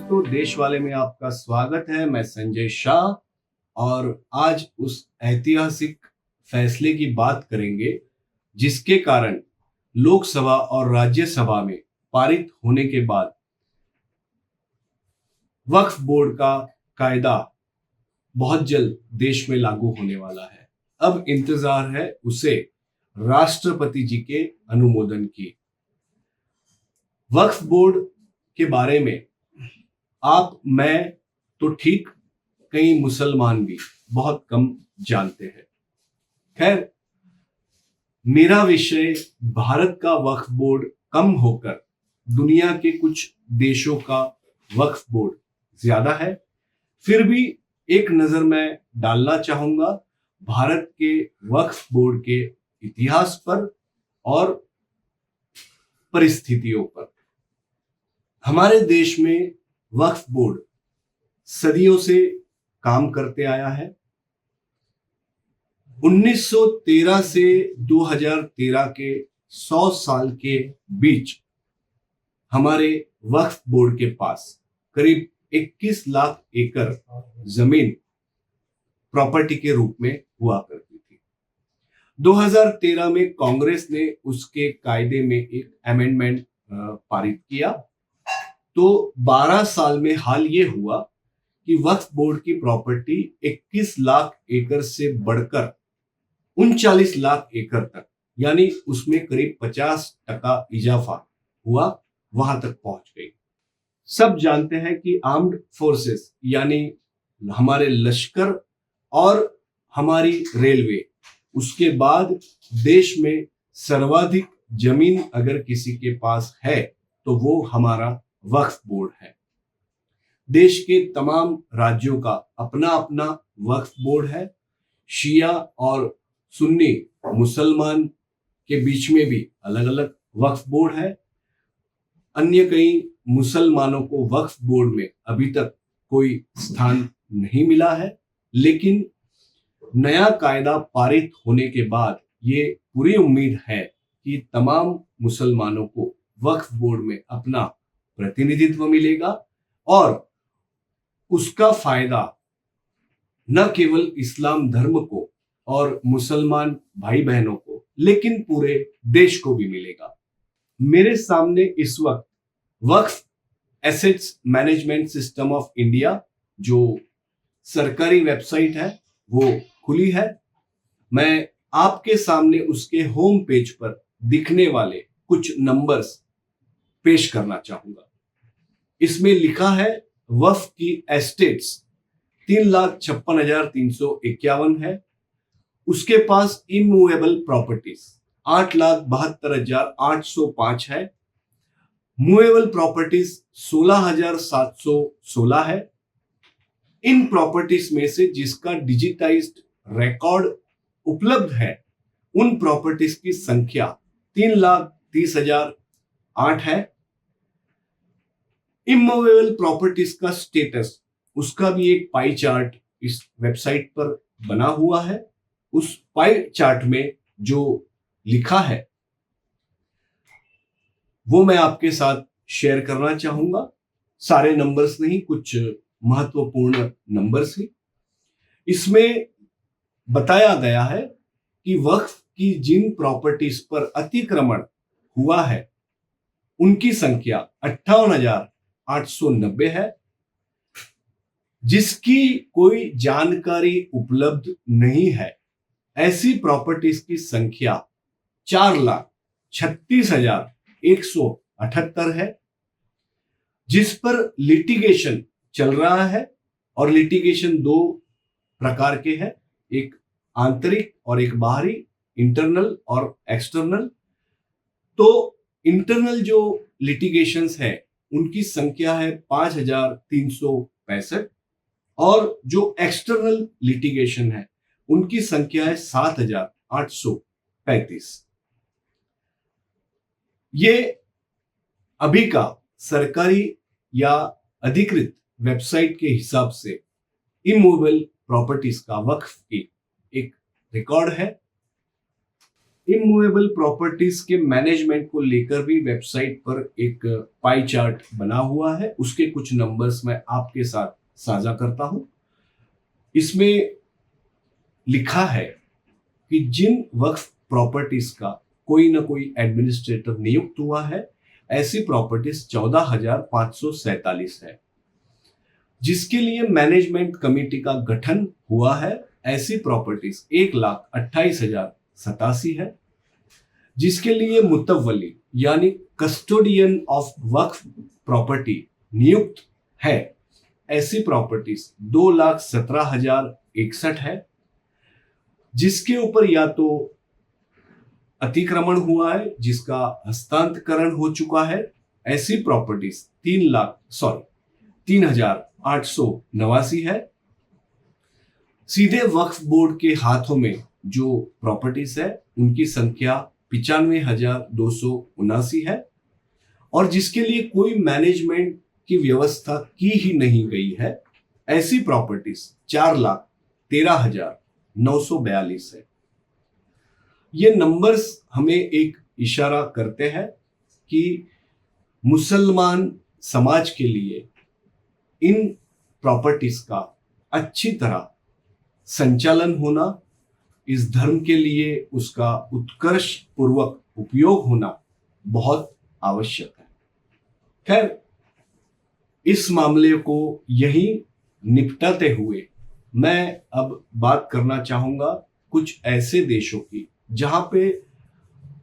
दोस्तों, देश वाले में आपका स्वागत है। मैं संजय शाह और आज उस ऐतिहासिक फैसले की बात करेंगे जिसके कारण लोकसभा और राज्यसभा में पारित होने के बाद वक्फ बोर्ड का कायदा बहुत जल्द देश में लागू होने वाला है। अब इंतजार है उसे राष्ट्रपति जी के अनुमोदन की। वक्फ बोर्ड के बारे में आप, मैं तो ठीक, कई मुसलमान भी बहुत कम जानते हैं। खैर, मेरा विषय भारत का वक्फ बोर्ड कम होकर दुनिया के कुछ देशों का वक्फ बोर्ड ज्यादा है। फिर भी एक नजर मैं डालना चाहूंगा भारत के वक्फ बोर्ड के इतिहास पर और परिस्थितियों पर। हमारे देश में वक्फ बोर्ड सदियों से काम करते आया है। 1913 से 2013 के 100 साल के बीच हमारे वक्फ बोर्ड के पास करीब 21 लाख एकड़ जमीन प्रॉपर्टी के रूप में हुआ करती थी। 2013 में कांग्रेस ने उसके कायदे में एक अमेंडमेंट पारित किया, तो 12 साल में हाल ये हुआ कि वक्फ बोर्ड की प्रॉपर्टी 21 लाख एकड़ से बढ़कर 39 लाख एकड़ तक, यानी उसमें करीब 50% इजाफा हुआ, वहां तक पहुंच गई। सब जानते हैं कि आर्म्ड फोर्सेस यानी हमारे लश्कर और हमारी रेलवे, उसके बाद देश में सर्वाधिक जमीन अगर किसी के पास है तो वो हमारा वक्फ बोर्ड है। देश के तमाम राज्यों का अपना अपना वक्फ बोर्ड है। शिया और सुन्नी मुसलमान के बीच में भी अलग अलग वक्फ बोर्ड है। अन्य कई मुसलमानों को वक्फ बोर्ड में अभी तक कोई स्थान नहीं मिला है, लेकिन नया कायदा पारित होने के बाद ये पूरी उम्मीद है कि तमाम मुसलमानों को वक्फ बोर्ड में अपना प्रतिनिधित्व मिलेगा और उसका फायदा न केवल इस्लाम धर्म को और मुसलमान भाई बहनों को, लेकिन पूरे देश को भी मिलेगा। मेरे सामने इस वक्त Waqf assets management system of India, जो सरकारी वेबसाइट है, वो खुली है। मैं आपके सामने उसके होम पेज पर दिखने वाले कुछ नंबर्स पेश करना चाहूंगा। इसमें लिखा है वक्फ की एस्टेट्स 3,56,351 है। उसके पास इमूवेबल प्रॉपर्टीज 8,72,805 है। मूवेबल प्रॉपर्टीज 16,716 है। इन प्रॉपर्टीज में से जिसका डिजिटाइज्ड रिकॉर्ड उपलब्ध है, उन प्रॉपर्टीज की संख्या 3,30,008 है। इमूवेबल प्रॉपर्टीज का स्टेटस, उसका भी एक पाई चार्ट इस वेबसाइट पर बना हुआ है। उस पाई चार्ट में जो लिखा है वो मैं आपके साथ शेयर करना चाहूंगा। सारे नंबर्स नहीं, कुछ महत्वपूर्ण नंबर्स ही। इसमें बताया गया है कि वक्फ की जिन प्रॉपर्टीज पर अतिक्रमण हुआ है उनकी संख्या 58,890 है। जिसकी कोई जानकारी उपलब्ध नहीं है, ऐसी प्रॉपर्टीज की संख्या 4,36,178 है, जिस पर लिटिगेशन चल रहा है। और लिटिगेशन दो प्रकार के हैं, एक आंतरिक और एक बाहरी, इंटरनल और एक्सटर्नल। तो इंटरनल जो लिटिगेशंस है उनकी संख्या है 5,365 और जो एक्सटर्नल लिटिगेशन है उनकी संख्या है 7,835। ये अभी का सरकारी या अधिकृत वेबसाइट के हिसाब से इमूवेबल प्रॉपर्टीज का वक्फ की एक रिकॉर्ड है। इमूवेबल प्रॉपर्टीज के मैनेजमेंट को लेकर भी वेबसाइट पर एक पाई चार्ट बना हुआ है, उसके कुछ नंबर्स मैं आपके साथ साझा करता हूं। इसमें लिखा है कि जिन वक्फ प्रॉपर्टीज का कोई ना कोई एडमिनिस्ट्रेटर नियुक्त हुआ है, ऐसी प्रॉपर्टीज 14,547 है। जिसके लिए मैनेजमेंट कमेटी का गठन हुआ है, ऐसी प्रॉपर्टीज 1,28,087 है। जिसके लिए मुतवल्ली यानी कस्टोडियन ऑफ वक्फ प्रॉपर्टी नियुक्त है, ऐसी प्रॉपर्टीज 2,17,061 है। जिसके ऊपर या तो अतिक्रमण हुआ है, जिसका हस्तांतरण हो चुका है, ऐसी प्रॉपर्टीज 3,0889 है। सीधे वक्फ बोर्ड के हाथों में जो प्रॉपर्टीज है उनकी संख्या 95,279 है। और जिसके लिए कोई मैनेजमेंट की व्यवस्था की ही नहीं गई है, ऐसी प्रॉपर्टीज 4,13,942 है। ये नंबर्स हमें एक इशारा करते हैं कि मुसलमान समाज के लिए इन प्रॉपर्टीज का अच्छी तरह संचालन होना, इस धर्म के लिए उसका उत्कर्ष पूर्वक उपयोग होना बहुत आवश्यक है। खैर, इस मामले को यही निपटाते हुए मैं अब बात करना चाहूंगा कुछ ऐसे देशों की जहां पे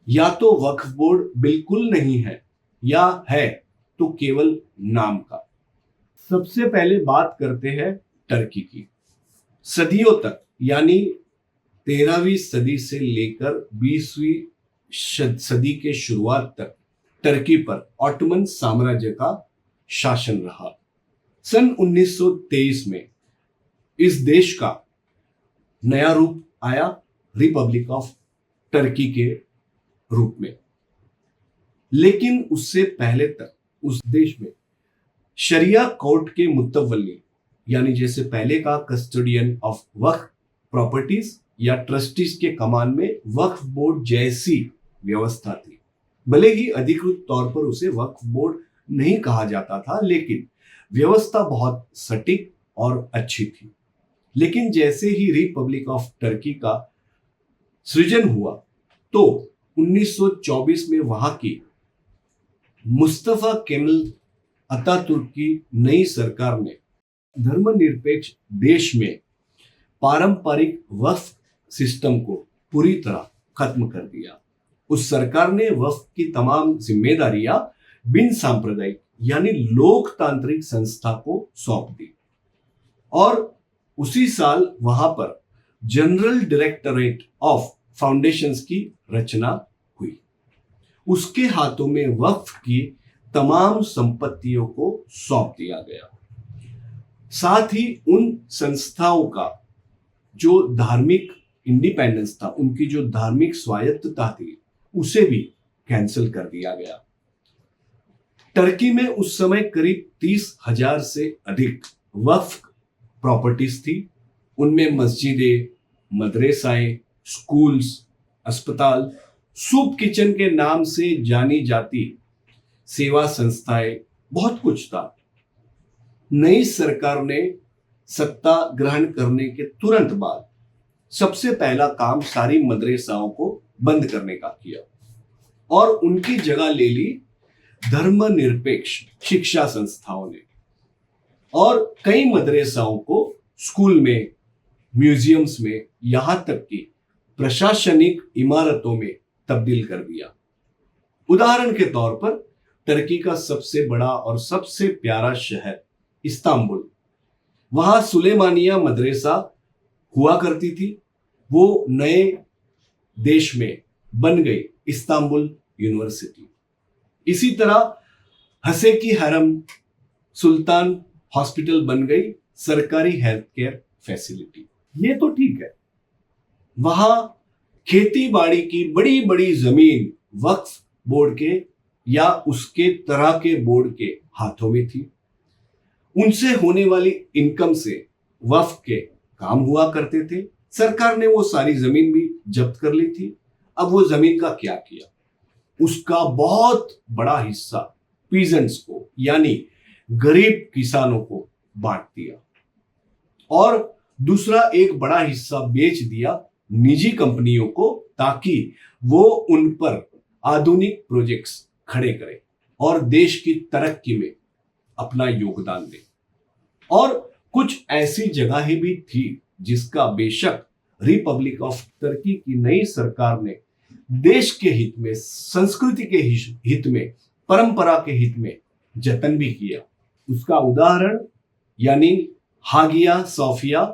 या तो वक्फ बोर्ड बिल्कुल नहीं है या है तो केवल नाम का। सबसे पहले बात करते हैं टर्की की। सदियों तक यानी 13वीं सदी से लेकर 20वीं सदी के शुरुआत तक टर्की पर ऑटोमन साम्राज्य का शासन रहा। सन 1923 में इस देश का नया रूप आया, रिपब्लिक ऑफ टर्की के रूप में। लेकिन उससे पहले तक उस देश में शरिया कोर्ट के मुतवल्ली यानी जैसे पहले का कस्टोडियन ऑफ वक्फ प्रॉपर्टीज या ट्रस्टीज के कमान में वक्फ बोर्ड जैसी व्यवस्था थी। भले ही अधिकृत तौर पर उसे वक्फ बोर्ड नहीं कहा जाता था, लेकिन व्यवस्था बहुत सटीक और अच्छी थी। लेकिन जैसे ही रिपब्लिक ऑफ टर्की का सृजन हुआ तो 1924 में वहां की मुस्तफा केमल अतातुर्क की नई सरकार ने धर्मनिरपेक्ष देश में पारंपरिक वक्फ सिस्टम को पूरी तरह खत्म कर दिया। उस सरकार ने वक्फ की तमाम जिम्मेदारियां बिन सांप्रदायिक यानी लोकतांत्रिक संस्था को सौंप दी और उसी साल वहां पर जनरल डायरेक्टरेट ऑफ फाउंडेशंस की रचना हुई। उसके हाथों में वक्फ की तमाम संपत्तियों को सौंप दिया गया। साथ ही उन संस्थाओं का जो धार्मिक इंडिपेंडेंस था, उनकी जो धार्मिक स्वायत्तता थी, उसे भी कैंसिल कर दिया गया। टर्की में उस समय करीब 30,000 से अधिक वक्फ प्रॉपर्टीज थी। उनमें मस्जिदें, मदरसाएं, स्कूल्स, अस्पताल, सूप किचन के नाम से जानी जाती सेवा संस्थाएं, बहुत कुछ था। नई सरकार ने सत्ता ग्रहण करने के तुरंत बाद सबसे पहला काम सारी मदरसाओं को बंद करने का किया और उनकी जगह ले ली धर्मनिरपेक्ष शिक्षा संस्थाओं ने और कई मदरसाओं को स्कूल में, म्यूजियम्स में, यहां तक कि प्रशासनिक इमारतों में तब्दील कर दिया। उदाहरण के तौर पर टर्की का सबसे बड़ा और सबसे प्यारा शहर इस्तांबुल, वहां सुलेमानिया मदरसा हुआ करती थी, वो नए देश में बन गई इस्तांबुल यूनिवर्सिटी। इसी तरह हसे की हरम सुल्तान हॉस्पिटल बन गई सरकारी हेल्थ केयर फैसिलिटी। ये तो ठीक है, वहां खेती बाड़ी की बड़ी बड़ी जमीन वक्फ बोर्ड के या उसके तरह के बोर्ड के हाथों में थी। उनसे होने वाली इनकम से वक्फ के काम हुआ करते थे। सरकार ने वो सारी जमीन भी जब्त कर ली थी अब वो जमीन का क्या किया, उसका बहुत बड़ा हिस्सा पीजेंट्स को यानी गरीब किसानों को बांट दिया और दूसरा एक बड़ा हिस्सा बेच दिया निजी कंपनियों को ताकि वो उन पर आधुनिक प्रोजेक्ट्स खड़े करें और देश की तरक्की में अपना योगदान दें। और कुछ ऐसी जगहें भी थी जिसका बेशक रिपब्लिक ऑफ तुर्की की नई सरकार ने देश के हित में, संस्कृति के हित में, परंपरा के हित में जतन भी किया। उसका उदाहरण यानी हागिया सोफिया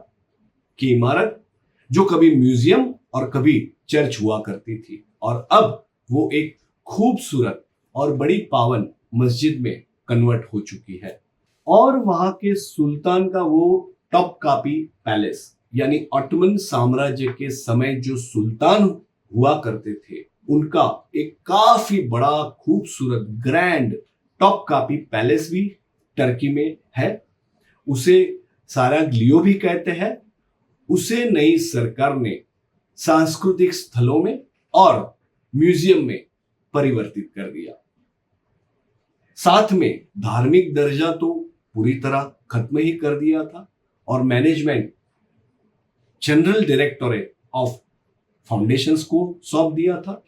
की इमारत, जो कभी म्यूजियम और कभी चर्च हुआ करती थी और अब वो एक खूबसूरत और बड़ी पावन मस्जिद में कन्वर्ट हो चुकी है। और वहां के सुल्तान का वो टॉपकापी पैलेस यानी ऑटोमन साम्राज्य के समय जो सुल्तान हुआ करते थे, उनका एक काफी बड़ा खूबसूरत ग्रैंड टॉपकापी पैलेस भी टर्की में है। उसे साराग्लियो भी कहते हैं। उसे नई सरकार ने सांस्कृतिक स्थलों में और म्यूजियम में परिवर्तित कर दिया। साथ में धार्मिक दर्जा तो पूरी तरह खत्म ही कर दिया था और management general directorate of foundations को सौंप दिया था।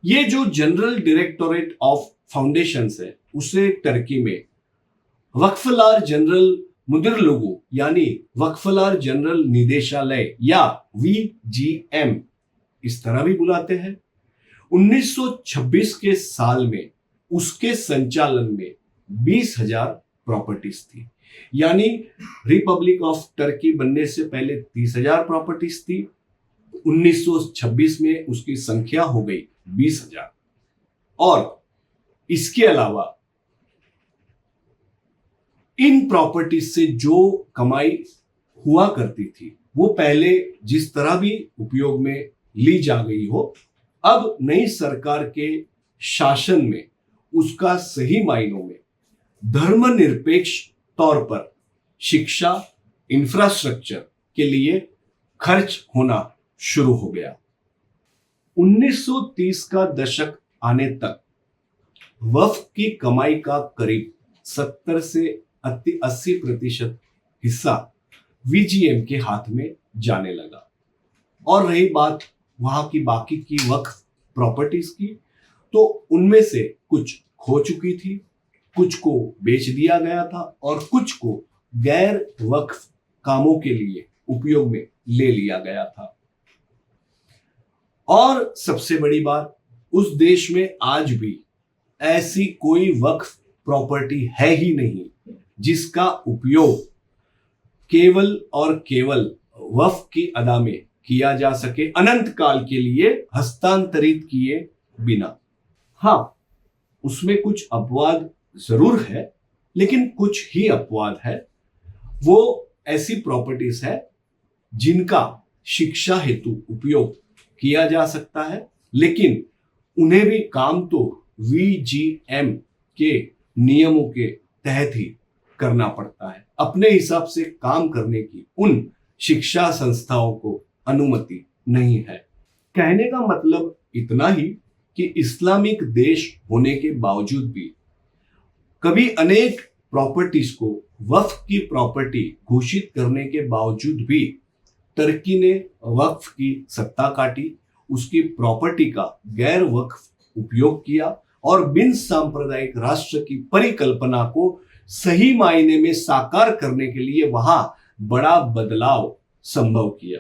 ये जो जनरल डायरेक्टोरेट ऑफ फाउंडेशंस है, उसे टर्की में वक्फलार जनरल मुदिर लोगो यानी वक्फलार जनरल निदेशालय या VGM इस तरह भी बुलाते हैं। 1926 के साल में उसके संचालन में 20,000 प्रॉपर्टीज थी, यानी रिपब्लिक ऑफ टर्की बनने से पहले 30,000 प्रॉपर्टीज थी। 1926 में उसकी संख्या हो गई 20,000। और इसके अलावा इन प्रॉपर्टीज से जो कमाई हुआ करती थी वो पहले जिस तरह भी उपयोग में ली जा गई हो, अब नई सरकार के शासन में उसका सही मायनों में धर्मनिरपेक्ष तौर पर शिक्षा, इंफ्रास्ट्रक्चर के लिए खर्च होना शुरू हो गया। 1930 का दशक आने तक वक्फ की कमाई का करीब 70 से 80% हिस्सा VGM के हाथ में जाने लगा। और रही बात वहां की बाकी की वक्फ प्रॉपर्टीज की, तो उनमें से कुछ खो चुकी थी, कुछ को बेच दिया गया था और कुछ को गैर वक्फ कामों के लिए उपयोग में ले लिया गया था। और सबसे बड़ी बात, उस देश में आज भी ऐसी कोई वक्फ प्रॉपर्टी है ही नहीं जिसका उपयोग केवल और केवल वक्फ की अदा में किया जा सके, अनंत काल के लिए हस्तांतरित किए बिना। हाँ, उसमें कुछ अपवाद जरूर है, लेकिन कुछ ही अपवाद है। वो ऐसी प्रॉपर्टीज है जिनका शिक्षा हेतु उपयोग किया जा सकता है, लेकिन उन्हें भी काम तो VGM के नियमों के तहत ही करना पड़ता है। अपने हिसाब से काम करने की उन शिक्षा संस्थाओं को अनुमति नहीं है। कहने का मतलब इतना ही कि इस्लामिक देश होने के बावजूद भी कभी अनेक प्रॉपर्टीज को वक्फ की प्रॉपर्टी घोषित करने के बावजूद भी तुर्की ने वक्फ की सत्ता काटी, उसकी प्रॉपर्टी का गैर वक्फ उपयोग किया और बिन सांप्रदायिक राष्ट्र की परिकल्पना को सही मायने में साकार करने के लिए वहां बड़ा बदलाव संभव किया।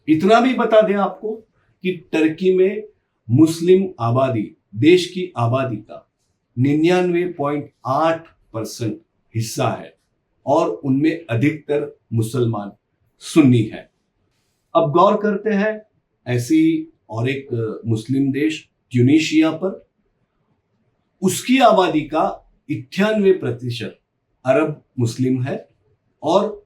इतना भी बता दें आपको कि तुर्की में मुस्लिम आबादी देश की आबादी का 99.8% हिस्सा है और उनमें अधिकतर मुसलमान सुन्नी है। अब गौर करते हैं ऐसी और एक मुस्लिम देश ट्यूनीशिया पर। उसकी आबादी का 98% अरब मुस्लिम है और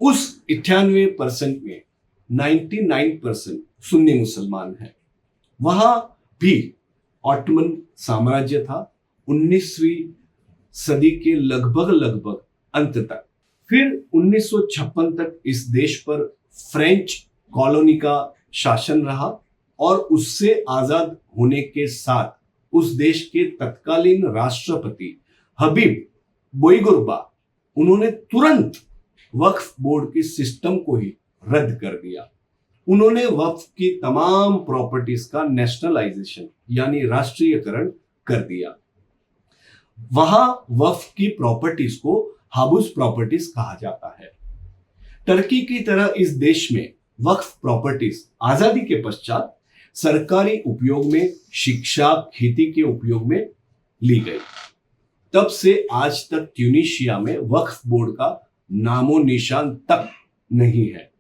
उस 98% में 99% सुन्नी मुसलमान है। वहां भी ऑटोमन साम्राज्य था 19वीं सदी के लगभग अंत तक। फिर 1956 तक इस देश पर फ्रेंच कॉलोनी का शासन रहा और उससे आजाद होने के साथ उस देश के तत्कालीन राष्ट्रपति हबीब बोईगुर्बा उन्होंने तुरंत वक्फ बोर्ड के सिस्टम को ही रद्द कर दिया। उन्होंने वक्फ की तमाम प्रॉपर्टीज का नेशनलाइजेशन यानी राष्ट्रीयकरण कर दिया। वहां वक्फ की प्रॉपर्टीज को हाबुस प्रॉपर्टीज कहा जाता है। टर्की की तरह इस देश में वक्फ प्रॉपर्टीज आजादी के पश्चात सरकारी उपयोग में, शिक्षा, खेती के उपयोग में ली गई। तब से आज तक ट्यूनीशिया में वक्फ बोर्ड का नामो निशान तक नहीं है।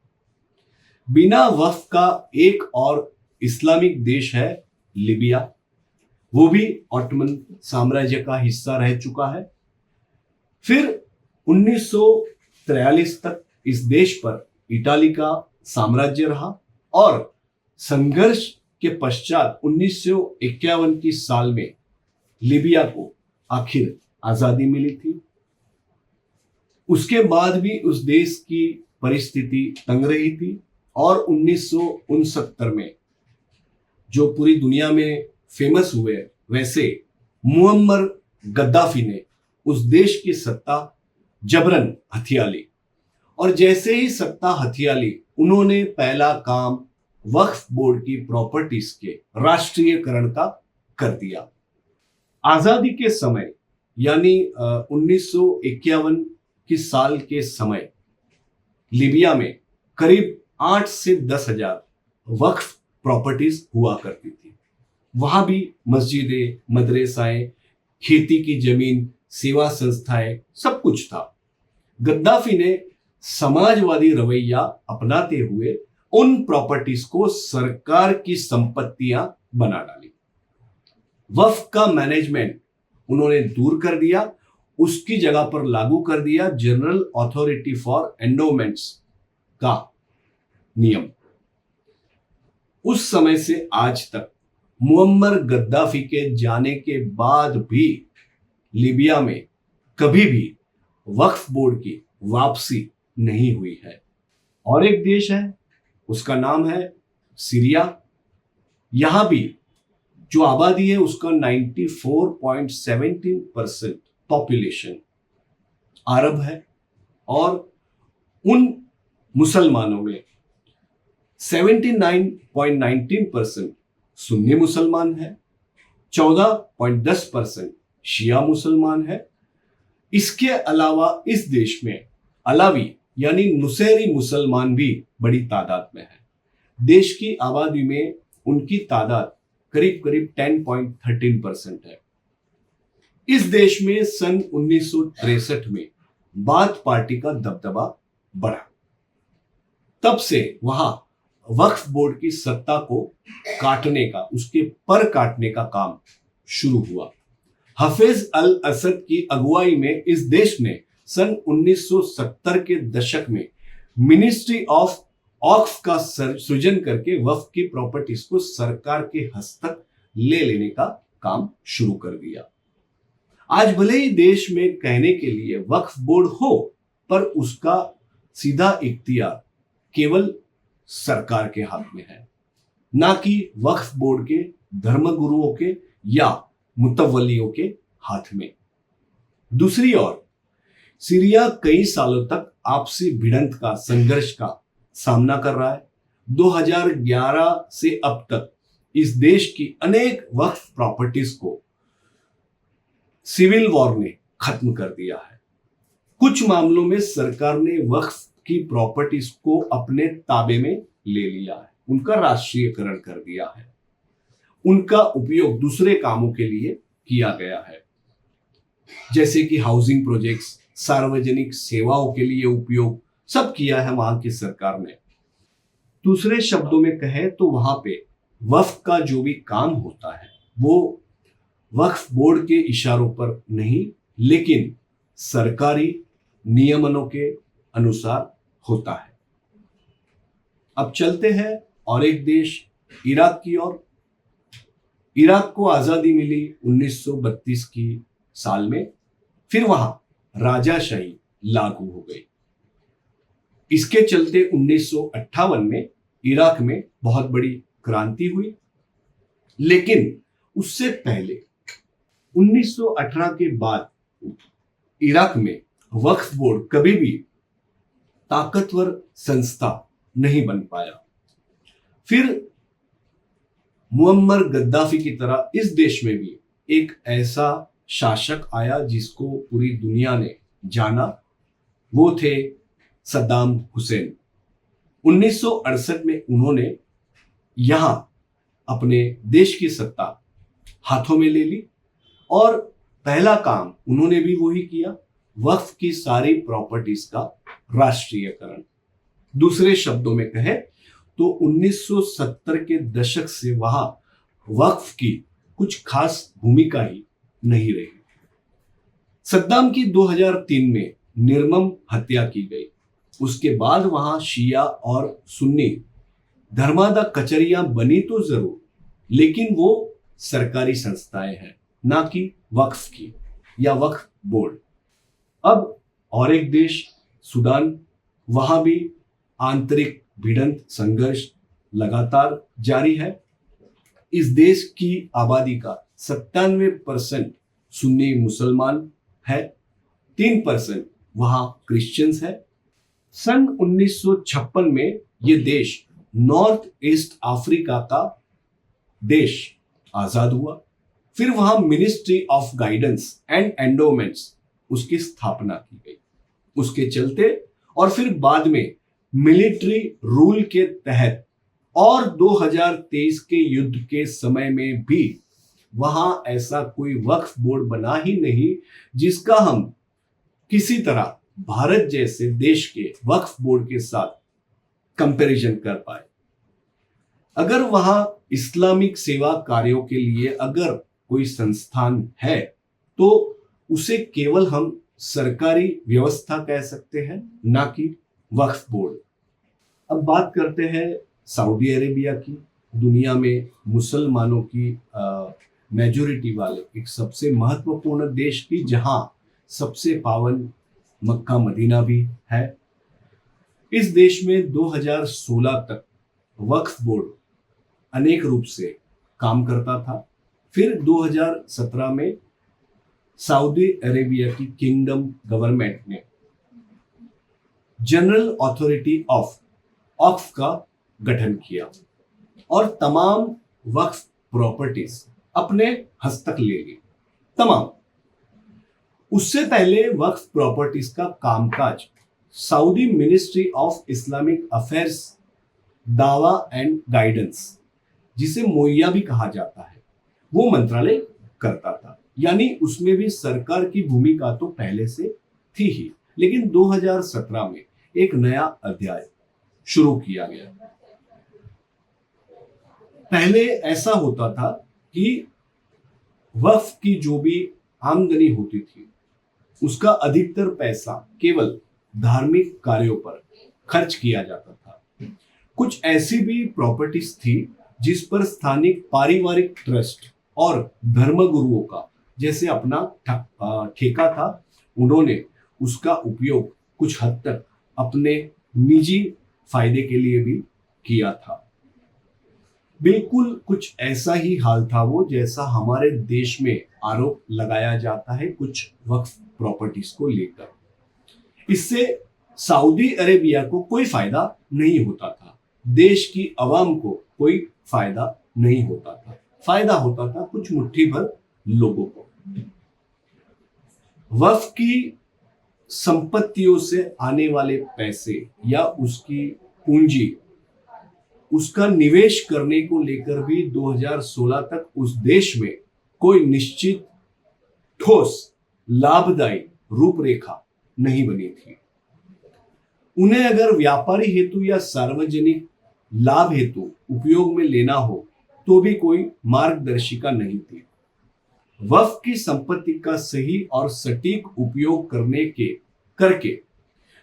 बिना वक्फ का एक और इस्लामिक देश है लीबिया, वो भी ऑटोमन साम्राज्य का हिस्सा रह चुका है। फिर 1943 तक इस देश पर इटाली का साम्राज्य रहा और संघर्ष के पश्चात 1951 की साल में लीबिया को आखिर आजादी मिली थी। उसके बाद भी उस देश की परिस्थिति तंग रही थी और 1969 में जो पूरी दुनिया में फेमस हुए, वैसे मुअम्मर गद्दाफी ने उस देश की सत्ता जबरन हथिया ली और जैसे ही सत्ता हथिया ली, उन्होंने पहला काम वक्फ बोर्ड की प्रॉपर्टीज के राष्ट्रीयकरण का कर दिया। आजादी के समय यानी 1951 की साल के समय लीबिया में करीब 8 से 10 हजार वक्फ प्रॉपर्टीज हुआ करती थी। वहां भी मस्जिदें, मदरसाएं, खेती की जमीन, सेवा संस्थाएं, सब कुछ था। गद्दाफी ने समाजवादी रवैया अपनाते हुए उन प्रॉपर्टीज को सरकार की संपत्तियां बना डाली। वक्फ का मैनेजमेंट उन्होंने दूर कर दिया, उसकी जगह पर लागू कर दिया जनरल अथॉरिटी फॉर एंडोमेंट्स का नियम। उस समय से आज तक मुअम्मर गद्दाफी के जाने के बाद भी लीबिया में कभी भी वक्फ बोर्ड की वापसी नहीं हुई है। और एक देश है, उसका नाम है सीरिया। यहां भी जो आबादी है उसका 94.17% पॉपुलेशन अरब है और उन मुसलमानों में 79.19% सुन्नी मुसलमान है, 14.10% शिया मुसलमान है। इसके अलावा इस देश में अलावी यानी नुसैरी मुसलमान भी बड़ी तादाद में है। देश की आबादी में उनकी तादाद करीब करीब 10.13% है। इस देश में सन 1963 में बाथ पार्टी का दबदबा बढ़ा। तब से वहां वक्फ बोर्ड की सत्ता को काटने का, उसके पर काटने का काम शुरू हुआ। हफीज अल असद की अगुवाई में इस देश ने सन 1970 के दशक में मिनिस्ट्री ऑफ ऑक्फ का सृजन करके वक्फ की प्रॉपर्टीज को सरकार के हस्तक ले लेने का काम शुरू कर दिया। आज भले ही देश में कहने के लिए वक्फ बोर्ड हो, पर उसका सीधा इख्तियार केवल सरकार के हाथ में है, ना कि वक्फ बोर्ड के धर्मगुरुओं के या मुतवल्लियों के हाथ में। दूसरी ओर सीरिया कई सालों तक आपसी भिड़ंत का, संघर्ष का सामना कर रहा है। 2011 से अब तक इस देश की अनेक वक्फ प्रॉपर्टीज को सिविल वॉर ने खत्म कर दिया है। कुछ मामलों में सरकार ने वक्फ की प्रॉपर्टीज को अपने ताबे में ले लिया है, उनका राष्ट्रीयकरण कर दिया है, उनका उपयोग दूसरे कामों के लिए किया गया है, जैसे कि हाउसिंग प्रोजेक्ट्स, सार्वजनिक सेवाओं के लिए उपयोग, सब किया है वहां की सरकार ने। दूसरे शब्दों में कहें तो वहां पे वक्फ का जो भी काम होता है वो वक्फ बोर्ड के इशारों पर नहीं, लेकिन सरकारी नियमनों के अनुसार होता है। अब चलते हैं और एक देश इराक की ओर। इराक को आजादी मिली 1932 की साल में। फिर वहां राजाशाही लागू हो गई। इसके चलते 1958 में इराक में बहुत बड़ी क्रांति हुई। लेकिन उससे पहले 1918 के बाद इराक में वक्फ बोर्ड कभी भी ताकतवर संस्था नहीं बन पाया। फिर मुअम्मर गद्दाफी की तरह इस देश में भी एक ऐसा शासक आया जिसको पूरी दुनिया ने जाना, वो थे सद्दाम हुसैन। 1968 में उन्होंने यहां अपने देश की सत्ता हाथों में ले ली और पहला काम उन्होंने भी वही किया, वक्फ की सारी प्रॉपर्टीज का राष्ट्रीयकरण। दूसरे शब्दों में कहे तो 1970 के दशक से वहां वक्फ की कुछ खास भूमिका ही नहीं रही। सद्दाम की 2003 में निर्मम हत्या की गई। उसके बाद वहां शिया और सुन्नी धर्मादा कचहरियां बनी तो जरूर, लेकिन वो सरकारी संस्थाएं हैं, ना कि वक्फ की या वक्फ बोर्ड। अब और एक देश सूडान, वहां भी आंतरिक भिड़ंत संघर्ष लगातार जारी है। इस देश की आबादी का 97% सुन्नी मुसलमान है, 3% वहां क्रिश्चियंस है। सन 1956 में यह देश नॉर्थ ईस्ट अफ्रीका का देश आजाद हुआ। फिर वहां ministry of guidance and endowments उसकी स्थापना की गई। उसके चलते और फिर बाद में मिलिट्री रूल के तहत और 2023 के युद्ध के समय में भी वहां ऐसा कोई वक्फ बोर्ड बना ही नहीं जिसका हम किसी तरह भारत जैसे देश के वक्फ बोर्ड के साथ कंपैरिजन कर पाए। अगर वहां इस्लामिक सेवा कार्यों के लिए अगर कोई संस्थान है तो उसे केवल हम सरकारी व्यवस्था कह सकते हैं, ना कि वक्फ बोर्ड। अब बात करते हैं सऊदी अरेबिया की, दुनिया में मुसलमानों की मेजोरिटी वाले एक सबसे महत्वपूर्ण देश की, जहां सबसे पावन मक्का मदीना भी है। इस देश में 2016 तक वक्फ बोर्ड अनेक रूप से काम करता था। फिर 2017 में सऊदी अरेबिया की किंगडम गवर्नमेंट ने जनरल अथॉरिटी ऑफ वक्फ का गठन किया और तमाम वक्फ प्रॉपर्टीज अपने हस्तक ले ली, तमाम। उससे पहले वक्फ प्रॉपर्टीज का कामकाज Saudi ministry of Islamic affairs दावा एंड गाइडेंस, जिसे मोइया भी कहा जाता है, वो मंत्रालय करता था। यानी उसमें भी सरकार की भूमिका तो पहले से थी ही, लेकिन 2017 में एक नया अध्याय शुरू किया गया। पहले ऐसा होता था कि वक्फ की जो भी आमदनी होती थी उसका अधिकतर पैसा केवल धार्मिक कार्यों पर खर्च किया जाता था। कुछ ऐसी भी प्रॉपर्टीज थी जिस पर स्थानिक पारिवारिक ट्रस्ट और धर्मगुरुओं का जैसे अपना ठेका था, उन्होंने उसका उपयोग कुछ हद तक अपने निजी फायदे के लिए भी किया था। बिल्कुल कुछ ऐसा ही हाल था वो जैसा हमारे देश में आरोप लगाया जाता है कुछ वक्फ प्रॉपर्टीज को लेकर। इससे सऊदी अरेबिया को कोई फायदा नहीं होता था, देश की आवाम को कोई फायदा नहीं होता था, फायदा होता था कुछ मुट्ठी भर लोगों को। वक्फ की संपत्तियों से आने वाले पैसे या उसकी पूंजी, उसका निवेश करने को लेकर भी 2016 तक उस देश में कोई निश्चित ठोस लाभदायी रूपरेखा नहीं बनी थी। उन्हें अगर व्यापारी हेतु या सार्वजनिक लाभ हेतु उपयोग में लेना हो तो भी कोई मार्गदर्शिका नहीं थी। वक्फ की संपत्ति का सही और सटीक उपयोग करके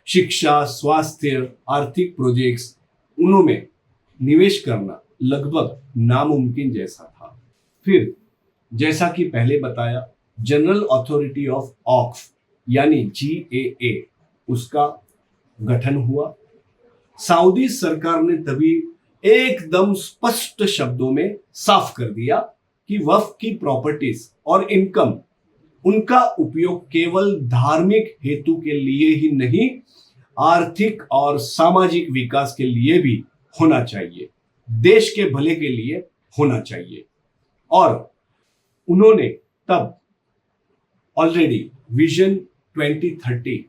शिक्षा, स्वास्थ्य, आर्थिक प्रोजेक्ट्स उनमें निवेश करना लगभग नामुमकिन जैसा था। फिर जैसा कि पहले बताया, जनरल अथॉरिटी ऑफ वक्फ यानी GAA उसका गठन हुआ। सऊदी सरकार ने तभी एकदम स्पष्ट शब्दों में साफ कर दिया कि वक्फ की प्रॉपर्टीज और इनकम, उनका उपयोग केवल धार्मिक हेतु के लिए ही नहीं, आर्थिक और सामाजिक विकास के लिए भी होना चाहिए, देश के भले के लिए होना चाहिए। और उन्होंने तब ऑलरेडी विजन 2030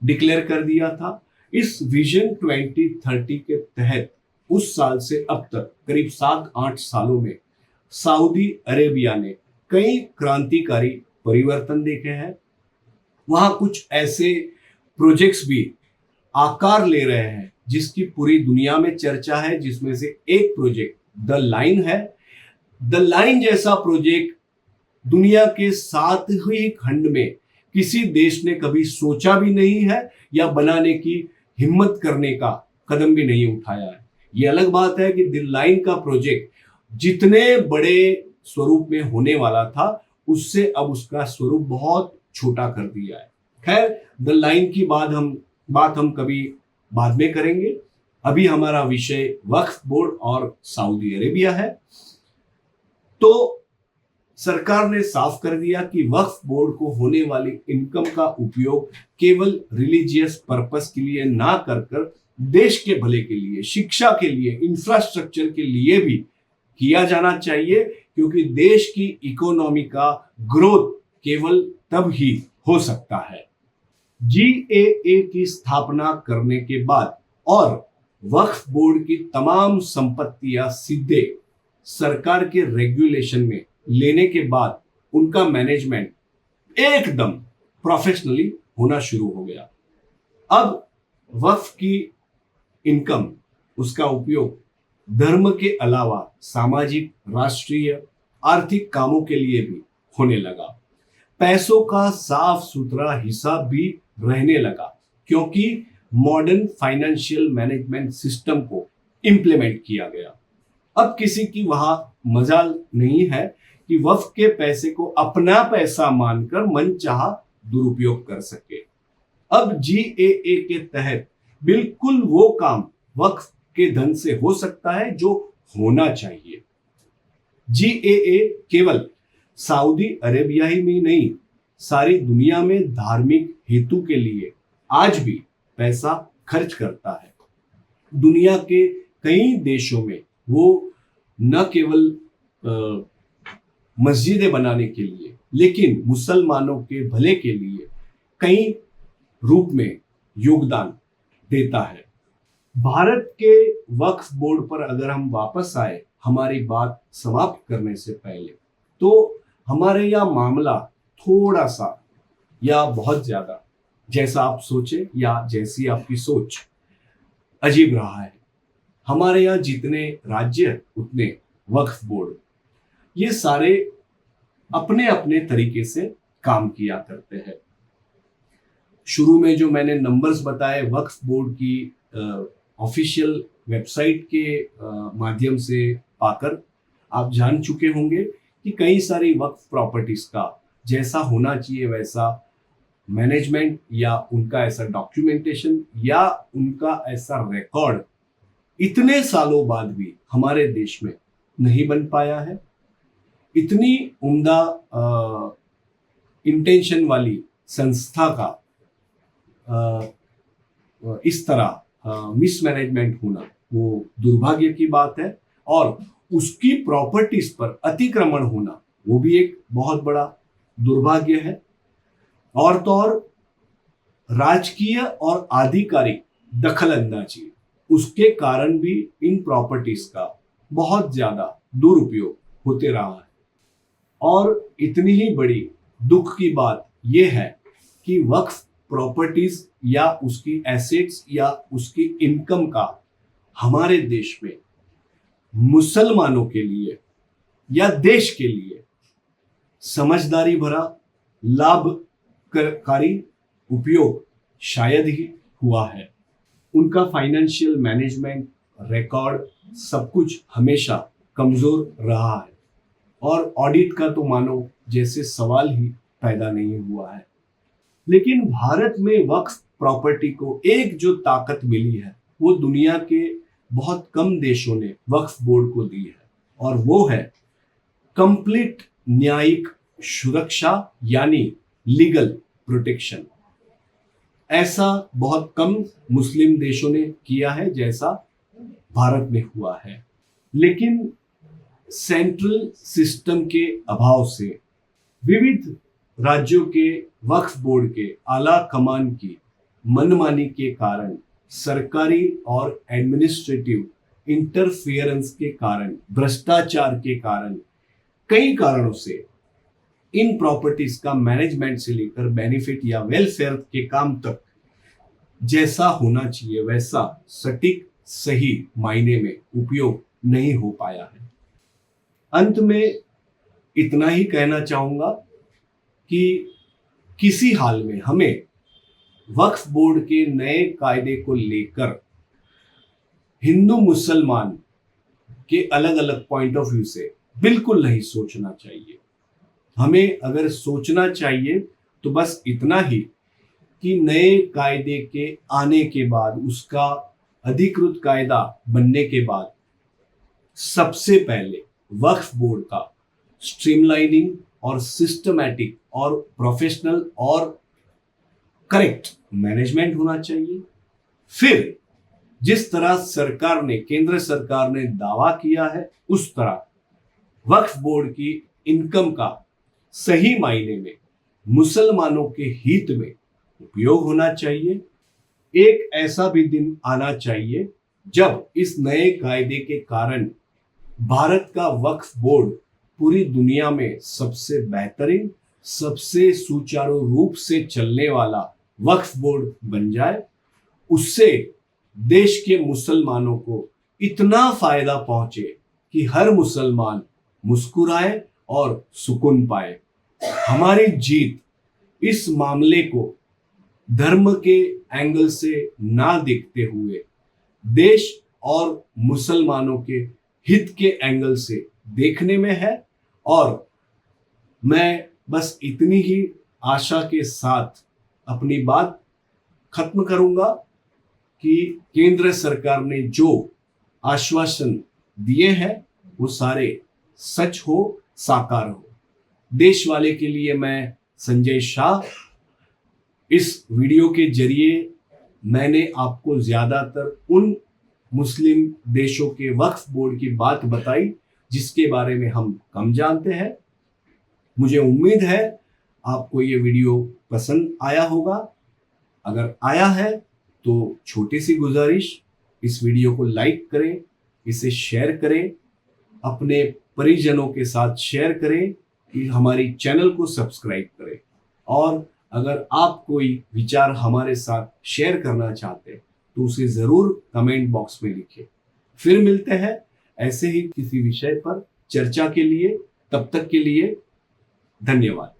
डिक्लेयर कर दिया था। इस विजन 2030 के तहत उस साल से अब तक करीब 7-8 सालों में सऊदी अरेबिया ने कई क्रांतिकारी परिवर्तन देखे हैं। वहां कुछ ऐसे प्रोजेक्ट्स भी आकार ले रहे हैं जिसकी पूरी दुनिया में चर्चा है, जिसमें से एक प्रोजेक्ट द लाइन है। द लाइन जैसा प्रोजेक्ट दुनिया के 7 ही खंड में किसी देश ने कभी सोचा भी नहीं है या बनाने की हिम्मत करने का कदम भी नहीं उठाया है। ये अलग बात है कि द लाइन का प्रोजेक्ट जितने बड़े स्वरूप में होने वाला था, उससे अब उसका स्वरूप बहुत छोटा कर दिया है। खैर, द लाइन की बात हम कभी बाद में करेंगे। अभी हमारा विषय वक्फ बोर्ड और सऊदी अरेबिया है। तो सरकार ने साफ कर दिया कि वक्फ बोर्ड को होने वाली इनकम का उपयोग केवल रिलीजियस पर्पस के लिए ना कर देश के भले के लिए, शिक्षा के लिए, इंफ्रास्ट्रक्चर के लिए भी किया जाना चाहिए, क्योंकि देश की इकोनॉमी का ग्रोथ केवल तब ही हो सकता है। GAA की स्थापना करने के बाद और वक्फ बोर्ड की तमाम संपत्तियां सीधे सरकार के रेगुलेशन में लेने के बाद उनका मैनेजमेंट एकदम प्रोफेशनली होना शुरू हो गया। अब वक्फ की इनकम, उसका उपयोग धर्म के अलावा सामाजिक, राष्ट्रीय, आर्थिक कामों के लिए भी होने लगा। पैसों का साफ सुथरा हिसाब भी रहने लगा, क्योंकि मॉडर्न फाइनेंशियल मैनेजमेंट सिस्टम को इंप्लीमेंट किया गया। अब किसी की वहां मजाल नहीं है कि वक्फ के पैसे को अपना पैसा मानकर मनचाहा दुरुपयोग कर सके। अब GAA के तहत बिल्कुल वो काम वक्फ के धन से हो सकता है जो होना चाहिए। GAA केवल सऊदी अरेबिया ही में नहीं, सारी दुनिया में धार्मिक हेतु के लिए आज भी पैसा खर्च करता है। दुनिया के कई देशों में वो न केवल मस्जिदें बनाने के लिए, लेकिन मुसलमानों के भले के लिए कई रूप में योगदान देता है। भारत के वक्फ बोर्ड पर अगर हम वापस आए हमारी बात समाप्त करने से पहले, तो हमारे यहाँ मामला थोड़ा सा या बहुत ज्यादा, जैसा आप सोचे या जैसी आपकी सोच, अजीब रहा है। हमारे यहाँ जितने राज्य उतने वक्फ बोर्ड, ये सारे अपने अपने तरीके से काम किया करते हैं। शुरू में जो मैंने नंबर्स बताए वक्फ बोर्ड की ऑफिशियल वेबसाइट के माध्यम से पाकर आप जान चुके होंगे कि कई सारी वक्फ प्रॉपर्टीज का जैसा होना चाहिए वैसा मैनेजमेंट या उनका ऐसा डॉक्यूमेंटेशन या उनका ऐसा रिकॉर्ड इतने सालों बाद भी हमारे देश में नहीं बन पाया है। इतनी उम्दा इंटेंशन वाली संस्था का इस तरह मिसमैनेजमेंट होना वो दुर्भाग्य की बात है, और उसकी प्रॉपर्टीज पर अतिक्रमण होना वो भी एक बहुत बड़ा दुर्भाग्य है। और तो और राजकीय और आधिकारिक दखल अंदाजी, उसके कारण भी इन प्रॉपर्टीज का बहुत ज्यादा दुरुपयोग होते रहा है। और इतनी ही बड़ी दुख की बात यह है कि वक्फ प्रॉपर्टीज या उसकी एसेट्स या उसकी इनकम का हमारे देश में मुसलमानों के लिए या देश के लिए समझदारी भरा लाभकारी उपयोग शायद ही हुआ है। उनका फाइनेंशियल मैनेजमेंट रिकॉर्ड सब कुछ हमेशा कमजोर रहा है, और ऑडिट का तो मानो जैसे सवाल ही पैदा नहीं हुआ है। लेकिन भारत में वक्फ प्रॉपर्टी को एक जो ताकत मिली है वो दुनिया के बहुत कम देशों ने वक्फ बोर्ड को दी है, और वो है कंप्लीट न्यायिक सुरक्षा यानी लीगल प्रोटेक्शन। ऐसा बहुत कम मुस्लिम देशों ने किया है जैसा भारत में हुआ है। लेकिन सेंट्रल सिस्टम के अभाव से विविध राज्यों के वक्फ बोर्ड के आला कमान की मनमानी के कारण, सरकारी और एडमिनिस्ट्रेटिव इंटरफेरेंस के कारण, भ्रष्टाचार के कारण, कई कारणों से इन प्रॉपर्टीज का मैनेजमेंट से लेकर बेनिफिट या वेलफेयर के काम तक जैसा होना चाहिए वैसा सटीक सही मायने में उपयोग नहीं हो पाया है। अंत में इतना ही कहना चाहूंगा कि किसी हाल में हमें वक्फ बोर्ड के नए कायदे को लेकर हिंदू मुसलमान के अलग अलग पॉइंट ऑफ व्यू से बिल्कुल नहीं सोचना चाहिए। हमें अगर सोचना चाहिए तो बस इतना ही कि नए कायदे के आने के बाद, उसका अधिकृत कायदा बनने के बाद सबसे पहले वक्फ बोर्ड का स्ट्रीमलाइनिंग और सिस्टमैटिक और प्रोफेशनल और करेक्ट मैनेजमेंट होना चाहिए। फिर जिस तरह सरकार ने, केंद्र सरकार ने दावा किया है, उस तरह वक्फ बोर्ड की इनकम का सही मायने में मुसलमानों के हित में उपयोग होना चाहिए। एक ऐसा भी दिन आना चाहिए जब इस नए कायदे के कारण भारत का वक्फ बोर्ड पूरी दुनिया में सबसे बेहतरीन, सबसे सुचारू रूप से चलने वाला वक्फ बोर्ड बन जाए। उससे देश के मुसलमानों को इतना फायदा पहुंचे कि हर मुसलमान मुस्कुराए और सुकून पाए। हमारी जीत इस मामले को धर्म के एंगल से ना देखते हुए देश और मुसलमानों के हित के एंगल से देखने में है। और मैं बस इतनी ही आशा के साथ अपनी बात खत्म करूंगा कि केंद्र सरकार ने जो आश्वासन दिए हैं वो सारे सच हो, साकार हो। देश वाले के लिए मैं संजय शाह। इस वीडियो के जरिए मैंने आपको ज्यादातर उन मुस्लिम देशों के वक्फ बोर्ड की बात बताई जिसके बारे में हम कम जानते हैं। मुझे उम्मीद है आपको ये वीडियो पसंद आया होगा। अगर आया है तो छोटी सी गुजारिश, इस वीडियो को लाइक करें, इसे शेयर करें, अपने परिजनों के साथ शेयर करें, कि हमारी चैनल को सब्सक्राइब करें। और अगर आप कोई विचार हमारे साथ शेयर करना चाहते हैं तो उसे जरूर कमेंट बॉक्स में लिखें। फिर मिलते हैं ऐसे ही किसी विषय पर चर्चा के लिए। तब तक के लिए धन्यवाद।